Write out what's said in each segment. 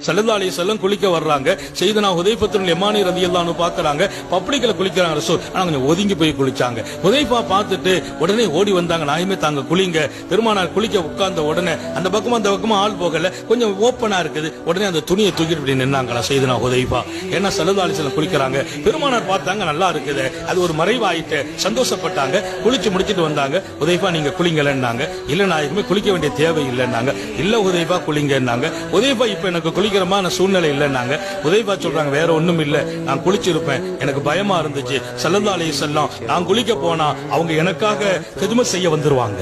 ஸல்லல்லாஹு அலைஹி வஸல்லம் குளிக்க வர்றாங்க. சையதுனா ஹுதைஃபத்துல் யமானி ரலியல்லாஹு அன்ஹு பார்க்கறாங்க. பப்ளிக்ல குளிக்கறாங்க ரசூல். ஆனா கொஞ்சம் ஒதுங்கி போய் குளிச்சாங்க. ஹுதைஃபா பார்த்துட்டு உடனே ஓடி வந்தாங்க. நாயமே தாங்க குளிங்க. பெருமானார் குளிக்க உட்கார்ந்த உடனே அந்த பக்கமா அந்த பக்கமா ஆள் போகல, கொஞ்சம் ஓப்பனா இருக்குது. உடனே அந்த துணியை தூக்கிட்டு இப்படி நின்னாங்களா சையதுனா ஹுதைஃபா. ஏன்னா ஸல்லல்லாஹு அலைஹி வஸல்லம் குளிக்கறாங்க. பெருமானார் பார்த்தாங்க, நல்லா இருக்குது. அது ஒரு மறைவாயிட்டு சந்தோஷப்பட்டாங்க. குளிச்சு முடிச்சிட்டு வந்தாங்க. ஹுதைஃபா நீங்க குளிங்கலன்னாங்க. இல்ல நாயகமே குளிக்க வேண்டிய தேவை இல்லைன்னாங்க. இல்ல ஹுதைஃபா குளிங்கன்னாங்க. ஹுதைஃபா இப்ப எனக்கு குளிக்கிறமான சூழ்நிலை இல்லைன்னாங்க. ஹுதைஃபா சொல்றாங்க, வேற ஒண்ணும் இல்ல, நான் குளிச்சிருப்பேன், எனக்கு பயமா இருந்துச்சு. ஸல்லல்லாஹு அலைஹி வஸல்லம் நான் குளிக்க போனா அவங்க எனக்காக கிதுமத் செய்ய வந்துருவாங்க,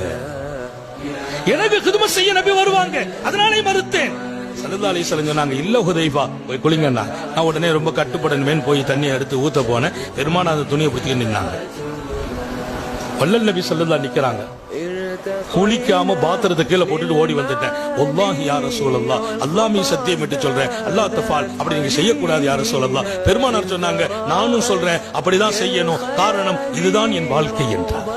எனக்கு கிதுமத் செய்ய நபி வருவாங்க, அதனாலே மறுத்தேன். ஸல்லல்லாஹு அலைஹி வஸல்லம் சொன்னாங்க, இல்ல ஹுதைஃபா போய் குளிங்கன்னா. நான் உடனே ரொம்ப கட்டுப்படணுமேன்னு போய் தண்ணியை எடுத்து ஊத்த போனேன். பெருமானார் அந்த துணியை பிடிச்சி நின்னாங்க. வல்லல் நபி ஸல்லல்லாஹு நிக்கிறாங்க. குளிக்காம பாத்திரத்தை கீழே போட்டுட்டு ஓடி வந்துட்டேன். வல்லாஹி யா ரசூலல்லாஹ், அல்லாஹ் மீ சத்தியம் என்று சொல்றேன், அல்லாஹ் தஃபால், அப்படி நீங்க செய்யக்கூடாது யா ரசூலல்லாஹ். பெருமானார் சொன்னாங்க, நானும் சொல்றேன் அப்படிதான் செய்யணும், காரணம் இதுதான் என் வாழ்க்கை என்றார்.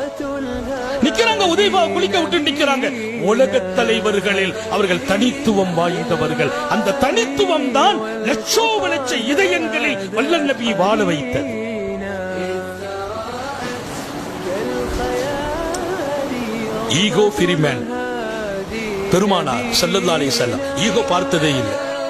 நிக்கிறாங்க, உதைபா குளிக்க விட்டு நிக்கிறாங்க. உலக தலைவர்களில் அவர்கள் தனித்துவம் வாய்ந்தவர்கள். அந்த தனித்துவம் தான் லட்சோப லட்ச இதயங்களில் வல்லல் நபி வாழ வைத்தது. ஈகோ ஃப்ரீ மேன் பெருமானார் ஸல்லல்லாஹு அலைஹி வஸல்லம் ஈகோ பார்த்ததே இல்லை.